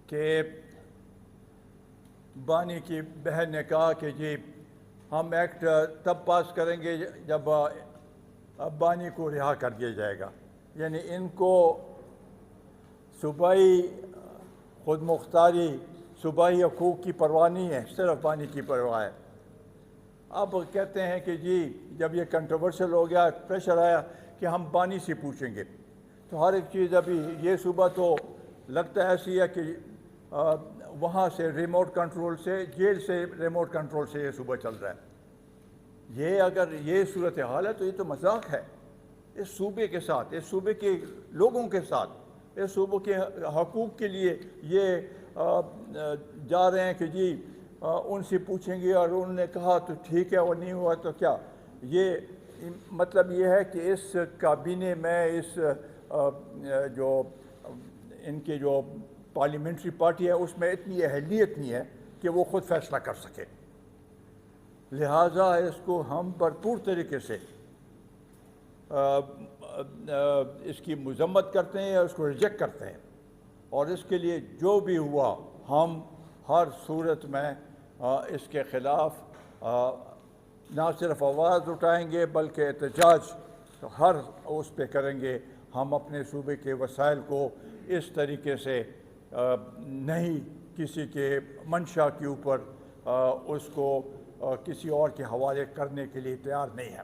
کہ بانی کی بہن نے کہا کہ جی ہم ایکٹ تب پاس کریں گے جب بانی کو رہا کر دیا جائے گا. یعنی ان کو صوبائی خود مختاری، صوبائی حقوق کی پرواہ نہیں ہے، صرف بانی کی پرواہ ہے. اب کہتے ہیں کہ جی جب یہ کنٹروورشل ہو گیا، پریشر آیا کہ ہم بانی سے پوچھیں گے، تو ہر ایک چیز ابھی یہ صوبہ تو لگتا ہے ایسی ہے کہ وہاں سے ریموٹ کنٹرول سے، جیل سے ریموٹ کنٹرول سے یہ صوبہ چل رہا ہے. یہ اگر یہ صورتحال ہے تو یہ تو مذاق ہے اس صوبے کے ساتھ، اس صوبے کے لوگوں کے ساتھ، اس صوبے کے حقوق کے لیے. یہ جا رہے ہیں کہ جی ان سے پوچھیں گے، اور انہوں نے کہا تو ٹھیک ہے، اور نہیں ہوا تو کیا. یہ مطلب یہ ہے کہ اس کابینے میں، اس جو ان کے جو پارلیمنٹری پارٹی ہے، اس میں اتنی اہلیت نہیں ہے کہ وہ خود فیصلہ کر سکے. لہٰذا اس کو ہم بھرپور طریقے سے اس کی مذمت کرتے ہیں، اس کو ریجیکٹ کرتے ہیں، اور اس کے لیے جو بھی ہوا ہم ہر صورت میں اس کے خلاف نہ صرف آواز اٹھائیں گے بلکہ احتجاج ہر اس پہ کریں گے. ہم اپنے صوبے کے وسائل کو اس طریقے سے نہیں کسی کے منشا کے اوپر اس کو کسی اور کے حوالے کرنے کے لیے تیار نہیں ہے.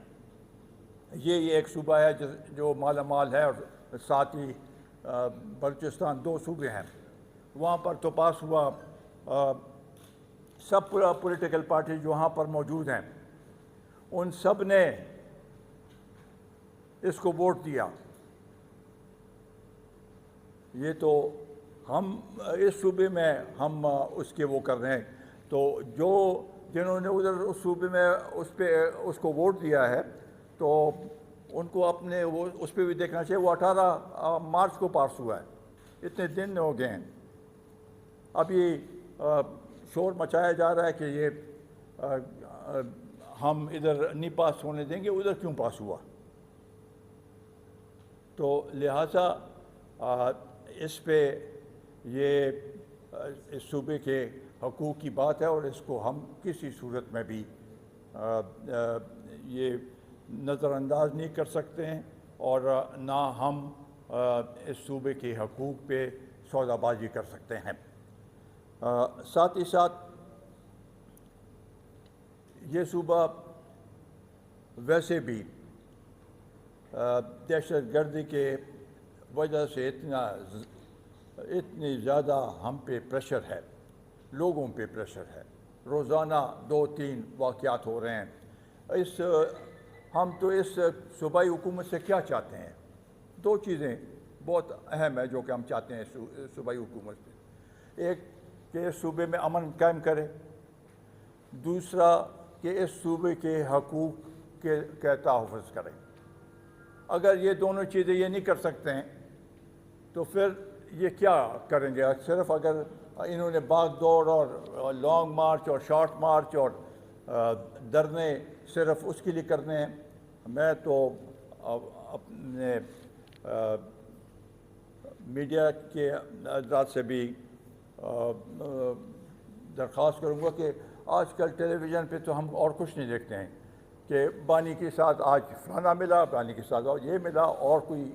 یہ ایک صوبہ ہے جو مالا مال ہے، اور ساتھ ہی بلوچستان، 2 صوبے ہیں. وہاں پر تو پاس ہوا، سب پولیٹیکل پارٹی جو وہاں پر موجود ہیں ان سب نے اس کو ووٹ دیا. یہ تو ہم اس صوبے میں ہم اس کے وہ کر رہے ہیں. تو جنہوں نے ادھر اس صوبے میں اس کو ووٹ دیا ہے تو ان کو اپنے اس پہ بھی دیکھنا چاہیے. وہ 18 مارچ کو پاس ہوا ہے، اتنے دن ہو گئے ہیں. اب یہ شور مچایا جا رہا ہے کہ یہ ہم ادھر نہیں پاس ہونے دیں گے، ادھر کیوں پاس ہوا. تو لہٰذا اس پہ یہ اس صوبے کے حقوق کی بات ہے، اور اس کو ہم کسی صورت میں بھی یہ نظر انداز نہیں کر سکتے ہیں، اور نہ ہم اس صوبے کے حقوق پہ سودا بازی کر سکتے ہیں. ساتھ ہی ساتھ یہ صوبہ ویسے بھی دہشت گردی کے وجہ سے اتنی زیادہ ہم پہ پریشر ہے، لوگوں پہ پریشر ہے. روزانہ 2-3 واقعات ہو رہے ہیں. ہم تو اس صوبائی حکومت سے کیا چاہتے ہیں؟ 2 چیزیں بہت اہم ہیں جو کہ ہم چاہتے ہیں صوبائی حکومت سے. ایک کہ اس صوبے میں امن قائم کرے، دوسرا کہ اس صوبے کے حقوق کا تحفظ کرے. اگر یہ دونوں چیزیں یہ نہیں کر سکتے ہیں تو پھر یہ کیا کریں گے؟ صرف اگر انہوں نے بھاگ دوڑ اور لانگ مارچ اور شارٹ مارچ اور دھرنے صرف اس کے لیے کرنے ہیں. میں تو اپنے میڈیا کے حضرات سے بھی درخواست کروں گا کہ آج کل ٹیلی ویژن پہ تو ہم اور کچھ نہیں دیکھتے ہیں کہ بانی کے ساتھ آج فلانا ملا، بانی کے ساتھ اور یہ ملا، اور کوئی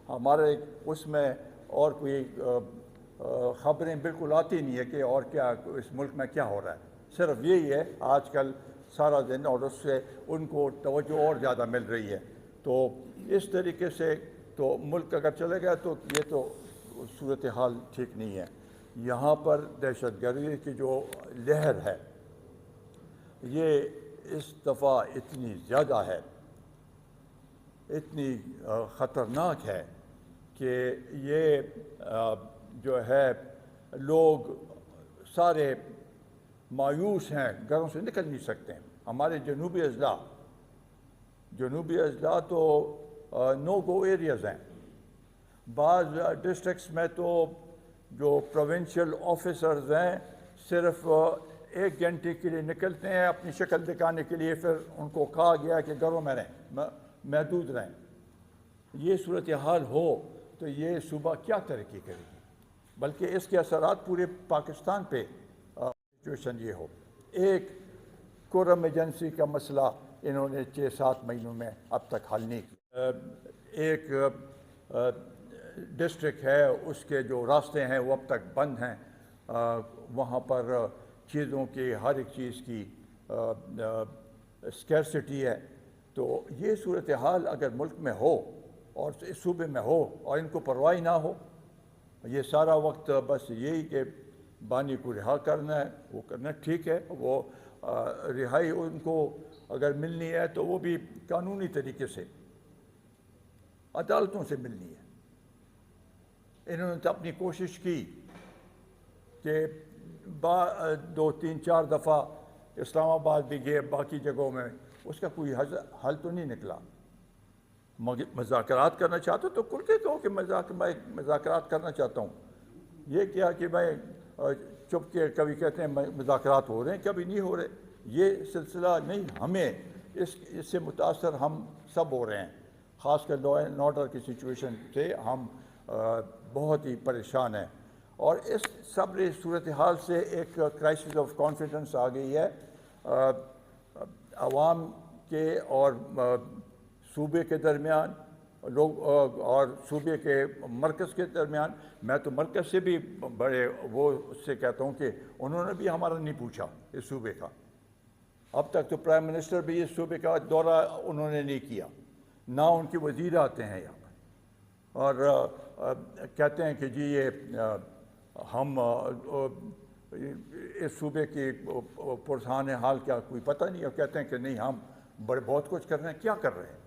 ہمارے اس میں اور کوئی خبریں بالکل آتی نہیں ہے کہ اور کیا اس ملک میں کیا ہو رہا ہے. صرف یہی ہے آج کل سارا دن، اور اس سے ان کو توجہ اور زیادہ مل رہی ہے. تو اس طریقے سے تو ملک اگر چلے گیا تو یہ تو صورتحال ٹھیک نہیں ہے. یہاں پر دہشت گردی کی جو لہر ہے یہ اس دفعہ اتنی زیادہ ہے، اتنی خطرناک ہے کہ یہ جو ہے لوگ سارے مایوس ہیں، گھروں سے نکل نہیں سکتے ہیں. ہمارے جنوبی اضلاع تو نو گو ایریاز ہیں. بعض ڈسٹرکٹس میں تو جو پروونشل آفیسرز ہیں صرف 1 گھنٹے کے لیے نکلتے ہیں اپنی شکل دکھانے کے لیے، پھر ان کو کہا گیا کہ گھروں میں رہیں، محدود رہیں. یہ صورتحال ہو تو یہ صوبہ کیا ترقی کرے گی؟ بلکہ اس کے اثرات پورے پاکستان پہ سچویشن یہ ہو. ایک کورم ایجنسی کا مسئلہ انہوں نے 6-7 مہینوں میں اب تک حل نہیں کیا. ایک ڈسٹرکٹ ہے اس کے جو راستے ہیں وہ اب تک بند ہیں. وہاں پر چیزوں کی ہر ایک چیز کی اسکیرسٹی ہے. تو یہ صورتحال اگر ملک میں ہو اور اس صوبے میں ہو اور ان کو پرواہ نہ ہو, یہ سارا وقت بس یہی کہ بانی کو رہا کرنا ہے, وہ کرنا ٹھیک ہے. وہ رہائی ان کو اگر ملنی ہے تو وہ بھی قانونی طریقے سے عدالتوں سے ملنی ہے. انہوں نے تو اپنی کوشش کی کہ 2-3-4 دفعہ اسلام آباد بھی گئے, باقی جگہوں میں, اس کا کوئی حل تو نہیں نکلا. مذاکرات کرنا چاہتے تو کھل کے کہو کہ میں مذاکرات کرنا چاہتا ہوں. یہ کیا کہ میں چپ کے کبھی کہتے ہیں مذاکرات ہو رہے ہیں, کبھی نہیں ہو رہے. یہ سلسلہ نہیں, ہمیں اس سے متاثر ہم سب ہو رہے ہیں. خاص کر لا اینڈ آرڈر کی سچویشن سے ہم بہت ہی پریشان ہیں. اور اس سب صورتحال سے ایک کرائسس آف کانفیڈنس آ گئی ہے عوام کے اور صوبے کے درمیان, لوگ اور صوبے کے مرکز کے درمیان. میں تو مرکز سے بھی بڑے وہ اس سے کہتا ہوں کہ انہوں نے بھی ہمارا نہیں پوچھا اس صوبے کا. اب تک تو پرائم منسٹر بھی اس صوبے کا دورہ انہوں نے نہیں کیا, نہ ان کے وزیر آتے ہیں یہاں پر اور کہتے ہیں کہ جی یہ ہم اس صوبے کی پرسان حال کیا کوئی پتہ نہیں, اور کہتے ہیں کہ نہیں ہم بہت کچھ کر رہے ہیں. کیا کر رہے ہیں؟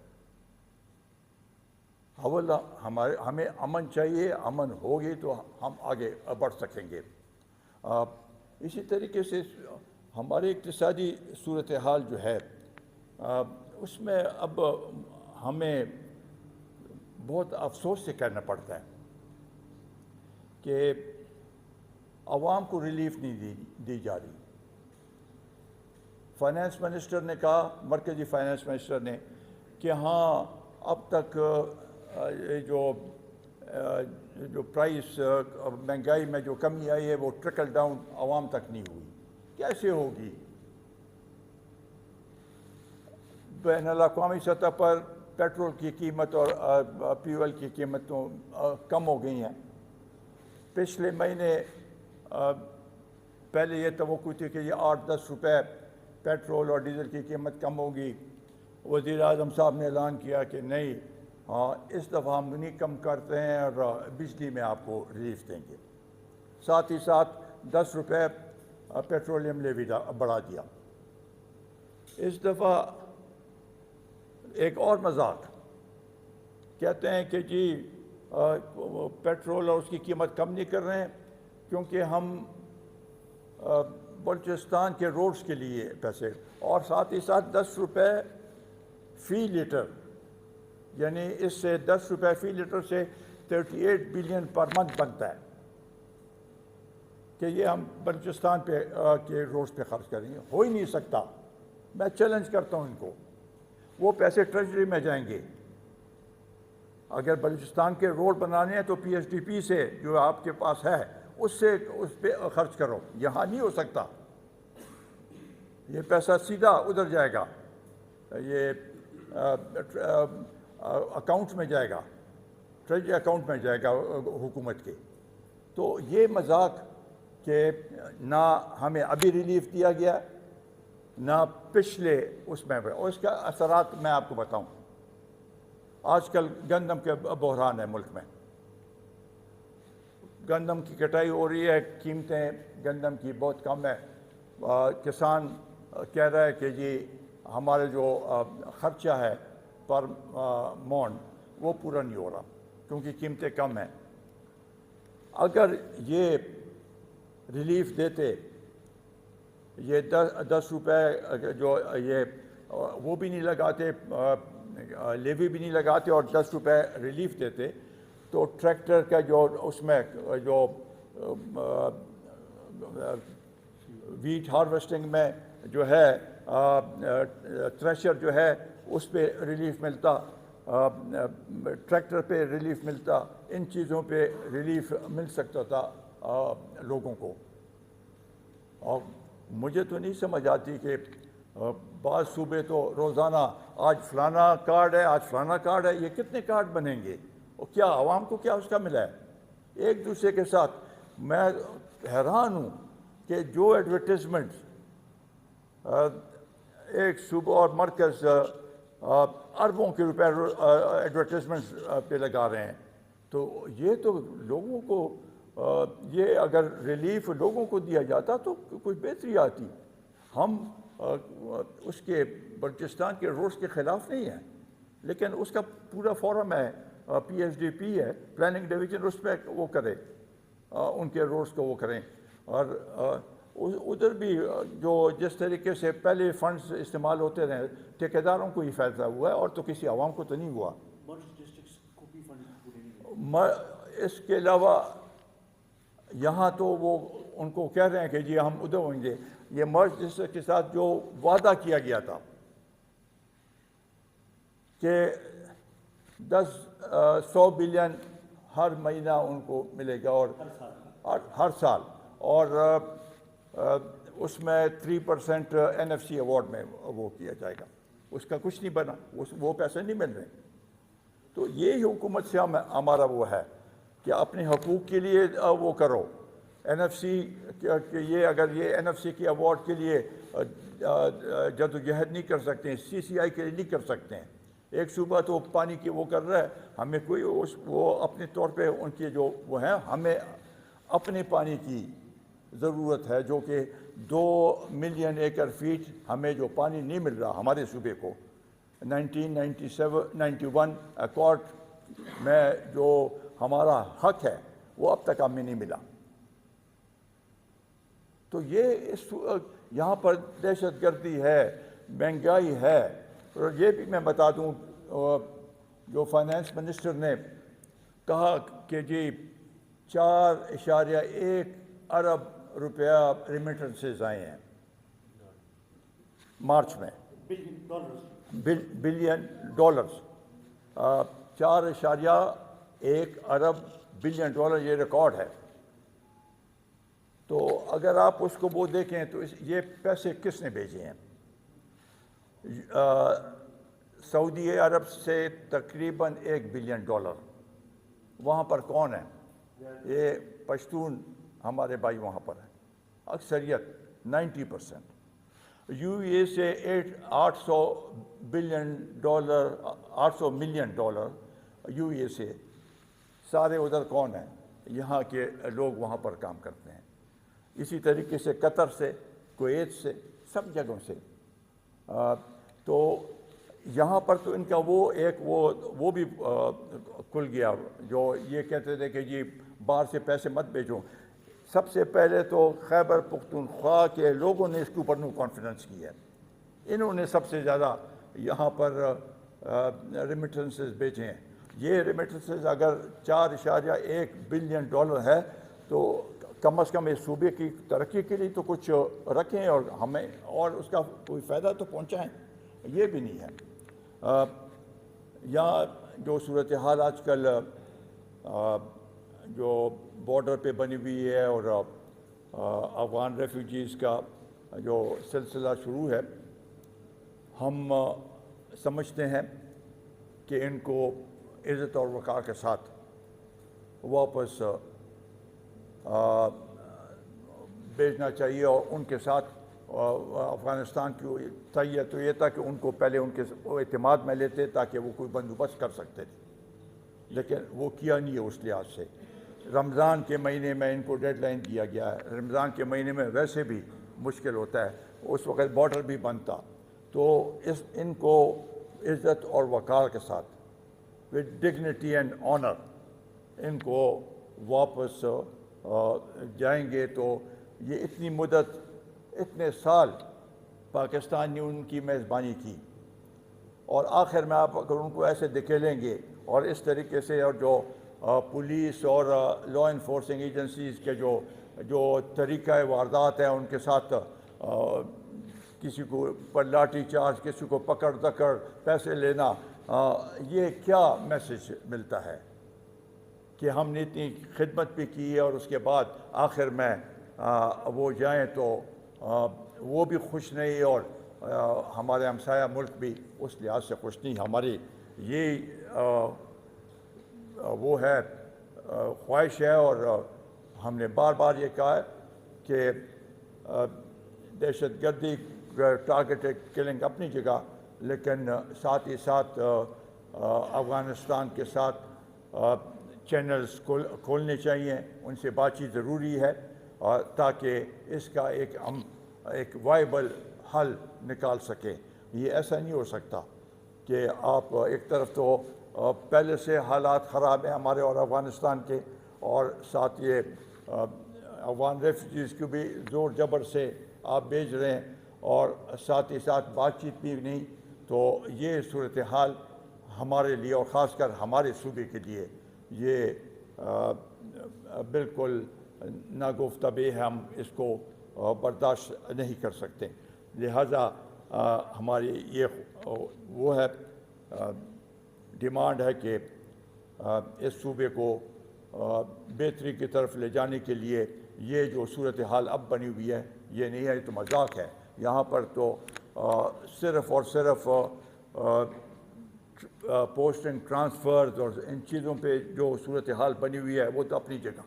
ہمیں امن چاہیے, امن ہوگی تو ہم آگے بڑھ سکیں گے. اسی طریقے سے ہماری اقتصادی صورتحال جو ہے اس میں اب ہمیں بہت افسوس سے کہنا پڑتا ہے کہ عوام کو ریلیف نہیں دی جا رہی. فائنانس منسٹر نے کہا, مرکزی فائنانس منسٹر نے, کہ ہاں اب تک جو پرائس مہنگائی میں جو کمی آئی ہے وہ ٹرکل ڈاؤن عوام تک نہیں ہوئی. کیسے ہوگی؟ بین الاقوامی سطح پر پیٹرول کی قیمت اور فیول کی قیمتوں کم ہو گئی ہیں. پچھلے مہینے پہلے یہ توقع تھی کہ یہ 8-10 روپے پیٹرول اور ڈیزل کی قیمت کم ہوگی. وزیر اعظم صاحب نے اعلان کیا کہ نہیں, اس دفعہ ہم نہیں کم کرتے ہیں اور بجلی میں آپ کو ریلیف دیں گے. ساتھ ہی ساتھ 10 روپے پیٹرولیم لیوی بڑھا دیا. اس دفعہ ایک اور مذاق, کہتے ہیں کہ جی پیٹرول اور اس کی قیمت کم نہیں کر رہے ہیں کیونکہ ہم بلوچستان کے روڈز کے لیے پیسے, اور ساتھ ہی ساتھ 10 روپے فی لیٹر, یعنی اس سے 10 روپے فی لیٹر سے 38 بلین پر منتھ بنتا ہے کہ یہ ہم بلوچستان پہ کے روڈز پہ خرچ کریں گے. ہو ہی نہیں سکتا. میں چیلنج کرتا ہوں ان کو, وہ پیسے ٹریجری میں جائیں گے. اگر بلوچستان کے روڈ بنانے ہیں تو پی ایس ڈی پی سے جو آپ کے پاس ہے اس پہ خرچ کرو. یہاں نہیں ہو سکتا. یہ پیسہ سیدھا ادھر جائے گا, یہ اکاؤنٹ میں جائے گا, ٹریجری اکاؤنٹ میں جائے گا حکومت کے. تو یہ مذاق کہ نہ ہمیں ابھی ریلیف دیا گیا نہ پچھلے اس میں, اور اس کا اثرات میں آپ کو بتاؤں. آج کل گندم کے بحران ہے ملک میں. گندم کی کٹائی ہو رہی ہے, قیمتیں گندم کی بہت کم ہے. کسان کہہ رہا ہے کہ جی ہمارے جو خرچہ ہے پر مون وہ پورا نہیں ہو رہا کیونکہ قیمتیں کم ہیں. اگر یہ ریلیف دیتے, یہ 10 روپے جو یہ وہ بھی نہیں لگاتے, لیوی بھی نہیں لگاتے, اور 10 روپے ریلیف دیتے, تو ٹریکٹر کا جو اس میں جو ویٹ ہارویسٹنگ میں جو ہے تھریشر جو ہے اس پہ ریلیف ملتا, ٹریکٹر پہ ریلیف ملتا، ان چیزوں پہ ریلیف مل سکتا تھا لوگوں کو. اور مجھے تو نہیں سمجھ آتی کہ بعض صوبے تو روزانہ آج فلانا کارڈ ہے، آج فلانا کارڈ ہے. یہ کتنے کارڈ بنیں گے اور کیا عوام کو کیا اس کا ملا ہے؟ ایک دوسرے کے ساتھ میں حیران ہوں کہ جو ایڈورٹیزمنٹ ایک صوبہ اور مرکز اربوں کے روپے ایڈورٹیزمنٹ پہ لگا رہے ہیں. تو یہ تو لوگوں کو یہ اگر ریلیف لوگوں کو دیا جاتا تو کچھ بہتری آتی. ہم اس کے بلوچستان کے روڈس کے خلاف نہیں ہیں، لیکن اس کا پورا فورم ہے، PSDP ہے، پلاننگ ڈویژن، اس پہ وہ کرے، ان کے روڈس کو وہ کریں. اور ادھر بھی جو جس طریقے سے پہلے فنڈز استعمال ہوتے رہے ٹھیکیداروں کو ہی فائدہ ہوا ہے اور تو کسی عوام کو تو نہیں ہوا. اس کے علاوہ یہاں تو وہ ان کو کہہ رہے ہیں کہ جی ہم ادھر ہوئیں گے. یہ مرج ڈسٹرکٹ کے ساتھ جو وعدہ کیا گیا تھا کہ 100 بلین ہر مہینہ ان کو ملے گا اور ہر سال، اور اس میں 3% NFC ایوارڈ میں وہ کیا جائے گا. اس کا کچھ نہیں بنا، وہ پیسے نہیں مل رہے. تو یہی حکومت سے ہمارا وہ ہے کہ اپنے حقوق کے لیے وہ کرو. NFC کہ یہ اگر یہ NFC کے ایوارڈ کے لیے جدوجہد نہیں کر سکتے ہیں، CCI کے لیے نہیں کر سکتے ہیں. ایک صوبہ تو پانی کی وہ کر رہا ہے، ہمیں کوئی وہ اپنے طور پہ ان کے جو وہ ہیں، ہمیں اپنے پانی کی ضرورت ہے جو کہ 2 ملین ایکڑ فیٹ ہمیں جو پانی نہیں مل رہا ہمارے صوبے کو 1991 ایکارڈ میں جو ہمارا حق ہے وہ اب تک ہمیں نہیں ملا. تو یہ یہاں پر دہشت گردی ہے، مہنگائی ہے. اور یہ بھی میں بتا دوں جو فائنانس منسٹر نے کہا کہ جی 4.1 ارب روپیہ ریمیٹنسز آئے ہیں مارچ میں، بلین ڈالرز، 4.1 ارب بلین ڈالر، یہ ریکارڈ ہے. تو اگر آپ اس کو وہ دیکھیں تو یہ پیسے کس نے بھیجے ہیں؟ سعودی عرب سے تقریباً $1 بلین. وہاں پر کون ہے؟ یہ پشتون ہمارے بھائی وہاں پر ہیں، اکثریت 90%. UAE سے $800 ملین UAE سے. سارے ادھر کون ہیں؟ یہاں کے لوگ وہاں پر کام کرتے ہیں. اسی طریقے سے قطر سے، کویت سے، سب جگہوں سے. تو یہاں پر تو ان کا وہ بھی کھل گیا، جو یہ کہتے تھے کہ جی باہر سے پیسے مت بھیجو. سب سے پہلے تو خیبر پختونخوا کے لوگوں نے اس کے اوپر کانفیڈنس کی ہے. انہوں نے سب سے زیادہ یہاں پر ریمیٹنسز بھیجے ہیں. یہ ریمیٹنسز اگر 4.1 بلین ڈالر ہے تو کم از کم اس صوبے کی ترقی کے لیے تو کچھ رکھیں اور ہمیں اور اس کا کوئی فائدہ تو پہنچائیں. یہ بھی نہیں ہے. یہاں جو صورتحال آج کل جو بارڈر پہ بنی ہوئی ہے اور افغان ریفیوجیز کا جو سلسلہ شروع ہے، ہم سمجھتے ہیں کہ ان کو عزت اور وقار کے ساتھ واپس بھیجنا چاہیے. اور ان کے ساتھ افغانستان کی تھیت تو یہ تھا کہ ان کو پہلے ان کے اعتماد میں لیتے تاکہ وہ کوئی بندوبست کر سکتے تھے، لیکن وہ کیا نہیں ہے. اس لحاظ سے رمضان کے مہینے میں ان کو ڈیڈ لائن دیا گیا ہے. رمضان کے مہینے میں ویسے بھی مشکل ہوتا ہے، اس وقت بارڈر بھی بند تھا. تو ان کو عزت اور وقار کے ساتھ with dignity and honor ان کو واپس جائیں گے. تو یہ اتنی مدت، اتنے سال پاکستان نے ان کی میزبانی کی، اور آخر میں آپ اگر ان کو ایسے دکھیلیں گے اور اس طریقے سے، اور جو پولیس اور لا انفورسنگ ایجنسیز کے جو طریقہ واردات ہیں ان کے ساتھ، کسی کو پر لاٹھی چارج، کسی کو پکڑ دکڑ، پیسے لینا، یہ کیا میسج ملتا ہے کہ ہم نے اتنی خدمت بھی کی ہے اور اس کے بعد آخر میں وہ جائیں تو وہ بھی خوش نہیں اور ہمارے ہمسایہ ملک بھی اس لحاظ سے خوش نہیں. ہماری یہ وہ ہے خواہش ہے اور ہم نے بار بار یہ کہا ہے کہ دہشت گردی ٹارگیٹڈ کلنگ اپنی جگہ، لیکن ساتھ ہی ساتھ افغانستان کے ساتھ چینلز کھولنے چاہیے، ان سے بات چیت ضروری ہے تاکہ اس کا ایک وائبل حل نکال سکیں. یہ ایسا نہیں ہو سکتا کہ آپ ایک طرف تو پہلے سے حالات خراب ہیں ہمارے اور افغانستان کے، اور ساتھ یہ افغان ریفیوجیز کو بھی زور جبر سے آپ بھیج رہے ہیں اور ساتھ ہی ساتھ بات چیت بھی نہیں. تو یہ صورتحال ہمارے لیے اور خاص کر ہمارے صوبے کے لیے یہ بالکل ناگفتبے ہے. ہم اس کو برداشت نہیں کر سکتے. لہٰذا ہماری یہ وہ ہے ڈیمانڈ ہے کہ اس صوبے کو بہتری کی طرف لے جانے کے لیے یہ جو صورتحال اب بنی ہوئی ہے یہ نہیں ہے، تو مذاق ہے. یہاں پر تو صرف اور صرف پوسٹنگ ٹرانسفرز اور ان چیزوں پہ جو صورتحال بنی ہوئی ہے وہ تو اپنی جگہ،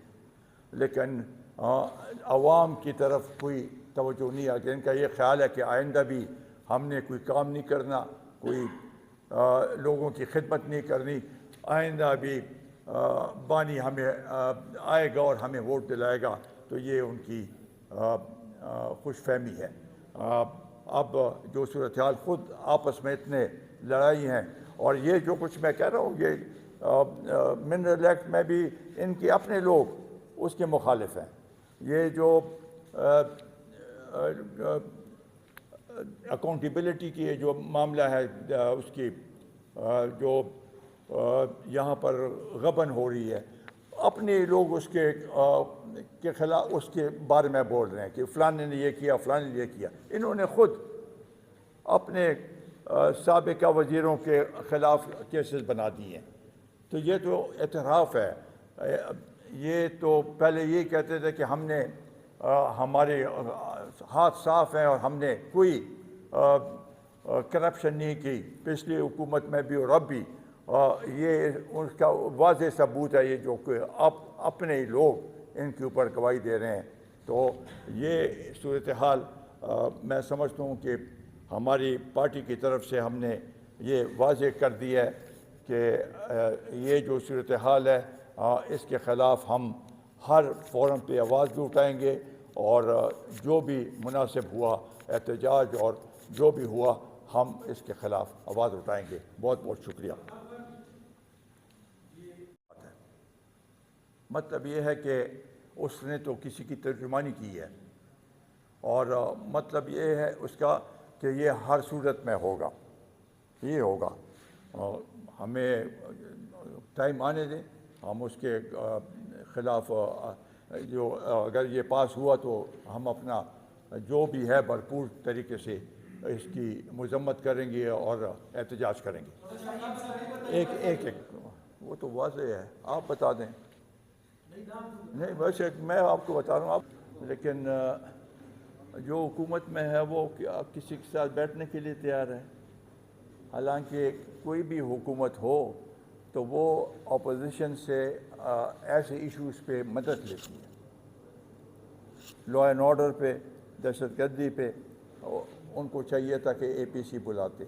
لیکن عوام کی طرف کوئی توجہ نہیں ہے. ان کا یہ خیال ہے کہ آئندہ بھی ہم نے کوئی کام نہیں کرنا، کوئی لوگوں کی خدمت نہیں کرنی، آئندہ بھی بانی ہمیں آئے گا اور ہمیں ووٹ دلائے گا. تو یہ ان کی خوش فہمی ہے. اب جو صورتحال خود آپس میں اتنے لڑائی ہیں، اور یہ جو کچھ میں کہہ رہا ہوں یہ منرل ایکٹ میں بھی ان کے اپنے لوگ اس کے مخالف ہیں. یہ جو اکاؤنٹیبلٹی کی جو معاملہ ہے اس کی جو یہاں پر غبن ہو رہی ہے، اپنے لوگ اس کے خلاف اس کے بارے میں بول رہے ہیں کہ فلانے نے یہ کیا، فلانے نے یہ کیا. انہوں نے خود اپنے سابقہ وزیروں کے خلاف کیسز بنا دیے ہیں. تو یہ تو اعتراف ہے. یہ تو پہلے یہ کہتے تھے کہ ہم نے ہمارے ہاتھ صاف ہیں اور ہم نے کوئی کرپشن نہیں کی پچھلی حکومت میں بھی اور اب بھی. یہ اس کا واضح ثبوت ہے یہ جو کہ اپنے لوگ ان کے اوپر گواہی دے رہے ہیں. تو یہ صورتحال میں سمجھتا ہوں کہ ہماری پارٹی کی طرف سے ہم نے یہ واضح کر دی ہے کہ یہ جو صورتحال ہے اس کے خلاف ہم ہر فورم پہ آواز بھی اٹھائیں گے، اور جو بھی مناسب ہوا احتجاج اور جو بھی ہوا ہم اس کے خلاف آواز اٹھائیں گے. بہت بہت شکریہ. مطلب یہ ہے کہ اس نے تو کسی کی ترجمانی کی ہے، اور مطلب یہ ہے اس کا کہ یہ ہر صورت میں ہوگا، یہ ہوگا. ہمیں ٹائم آنے دیں، ہم اس کے خلاف جو اگر یہ پاس ہوا تو ہم اپنا جو بھی ہے بھرپور طریقے سے اس کی مذمت کریں گے اور احتجاج کریں گے. ایک وہ تو واضح ہے، آپ بتا دیں. نہیں ویسے میں آپ کو بتا رہا ہوں. آپ لیکن جو حکومت میں ہے وہ کسی کے ساتھ بیٹھنے کے لیے تیار ہے. حالانکہ کوئی بھی حکومت ہو تو وہ اپوزیشن سے ایسے ایشوز پہ مدد لیتی ہے. لا اینڈ آرڈر پہ، دہشت گردی پہ ان کو چاہیے تھا کہ اے پی سی بلاتے،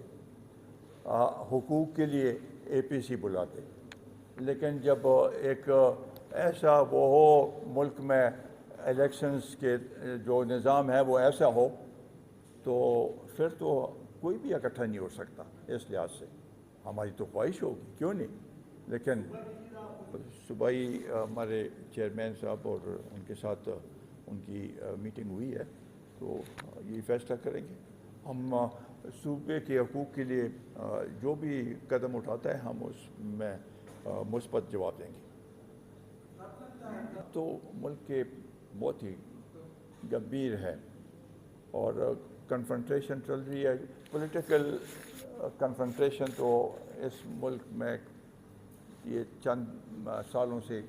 حقوق کے لیے اے پی سی بلاتے. لیکن جب ایک ایسا وہ ہو ملک میں الیکشنز کے جو نظام ہے وہ ایسا ہو تو پھر تو کوئی بھی اکٹھا نہیں ہو سکتا. اس لحاظ سے ہماری تو خواہش ہوگی، کیوں نہیں. لیکن صوبائی ہمارے چیئرمین صاحب اور ان کے ساتھ ان کی میٹنگ ہوئی ہے تو یہ فیصلہ کریں گے. ہم صوبے کے حقوق کے لیے جو بھی قدم اٹھاتا ہے ہم اس میں مثبت جواب دیں گے. تو ملک کے بہت ہی گمبھیر ہے اور کنفرنٹریشن چل رہی ہے. پولیٹیکل کنفرنٹریشن تو اس ملک میں یہ چند سالوں سے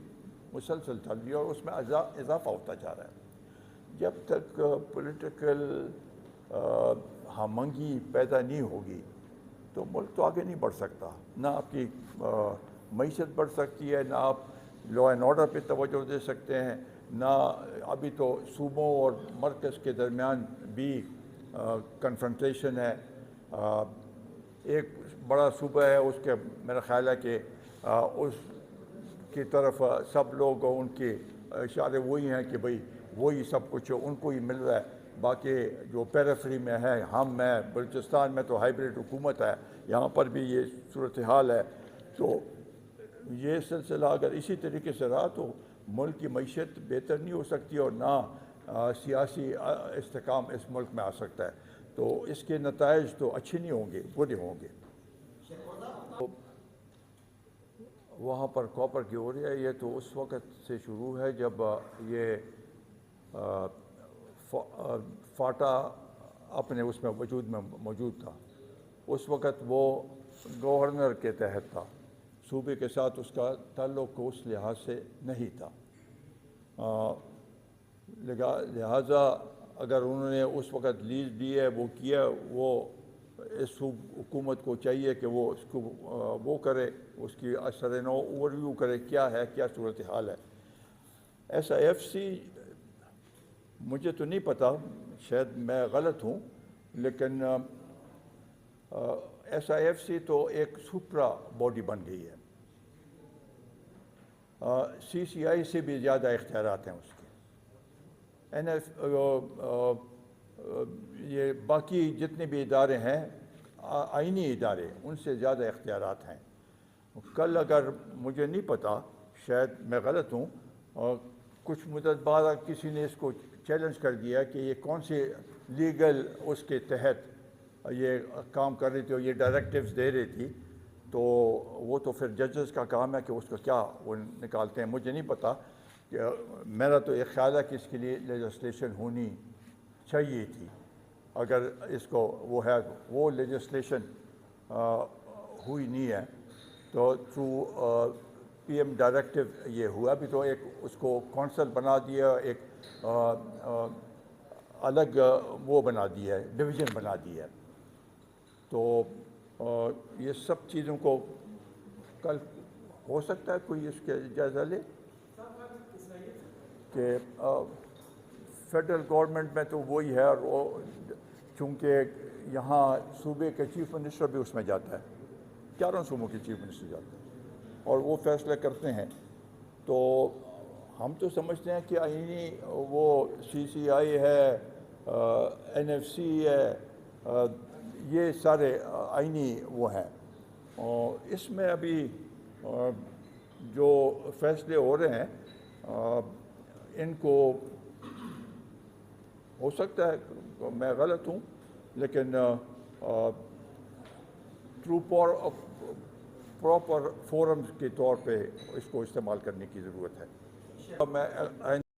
مسلسل چل رہی ہے اور اس میں اضافہ ہوتا جا رہا ہے۔ جب تک پولیٹیکل ہمنگی پیدا نہیں ہوگی تو ملک تو آگے نہیں بڑھ سکتا، نہ آپ کی معیشت بڑھ سکتی ہے، نہ آپ لا اینڈ آرڈر پہ توجہ دے سکتے ہیں، نہ ابھی تو صوبوں اور مرکز کے درمیان بھی کنفرنٹریشن ہے۔ ایک بڑا صوبہ ہے، اس کے میرا خیال ہے کہ اس کی طرف سب لوگ ان کے اشارے وہی ہیں کہ بھئی وہی سب کچھ ان کو ہی مل رہا ہے، باقی جو پیریفری میں ہے ہم ہیں، بلوچستان میں تو ہائیبریڈ حکومت ہے، یہاں پر بھی یہ صورتحال ہے۔ تو یہ سلسلہ اگر اسی طریقے سے رہا تو ملک کی معیشت بہتر نہیں ہو سکتی اور نہ سیاسی استحکام اس ملک میں آ سکتا ہے، تو اس کے نتائج تو اچھے نہیں ہوں گے، برے ہوں گے۔ وہاں پر کاپر کی ہو رہی ہے، یہ تو اس وقت سے شروع ہے جب یہ فاٹا اپنے اس میں وجود میں موجود تھا۔ اس وقت وہ گورنر کے تحت تھا، صوبے کے ساتھ اس کا تعلق اس لحاظ سے نہیں تھا، لہٰذا اگر انہوں نے اس وقت لیز دی ہے، وہ کیا، وہ اس حکومت کو چاہیے کہ وہ اس کو وہ کرے، اس کی اثر نو اوور ویو کرے، کیا ہے، کیا صورتحال ہے۔ ایس آئی ایف سی مجھے تو نہیں پتہ، شاید میں غلط ہوں، لیکن ایس آئی ایف سی تو ایک سپرا باڈی بن گئی ہے، سی سی آئی سے بھی زیادہ اختیارات ہیں اس کے۔ یہ باقی جتنے بھی ادارے ہیں آئینی ادارے، ان سے زیادہ اختیارات ہیں۔ کل اگر مجھے نہیں پتہ، شاید میں غلط ہوں، کچھ مدت بعد کسی نے اس کو چیلنج کر دیا کہ یہ کون سے لیگل اس کے تحت یہ کام کر رہی تھی اور یہ ڈائریکٹیوز دے رہی تھی، تو وہ تو پھر ججز کا کام ہے کہ اس کو کیا وہ نکالتے ہیں، مجھے نہیں پتہ۔ میرا تو ایک خیال ہے کہ اس کے لیے لیجسلیشن ہونی چاہیے تھی، اگر اس کو وہ ہے، وہ لیجسلیشن ہوئی نہیں ہے تو تھرو پی ایم ڈائریکٹیو یہ ہوا بھی، تو ایک اس کو کونسل بنا دیا، ایک الگ وہ بنا دیا ہے، ڈویژن بنا دیا ہے۔ تو یہ سب چیزوں کو کل ہو سکتا ہے کوئی اس کے جائزہ لے کہ فیڈرل گورنمنٹ میں تو وہی ہے، اور وہ چونکہ یہاں صوبے کے چیف منسٹر بھی اس میں جاتا ہے، چاروں صوبوں کے چیف منسٹر جاتے ہیں اور وہ فیصلے کرتے ہیں۔ تو ہم تو سمجھتے ہیں کہ آئینی وہ سی سی آئی ہے، این ایف سی ہے، یہ سارے آئینی وہ ہیں، اور اس میں ابھی جو فیصلے ہو رہے ہیں ان کو ہو سکتا ہے میں غلط ہوں، لیکن تھرو پراپر فورمز کے طور پہ اس کو استعمال کرنے کی ضرورت ہے۔ میں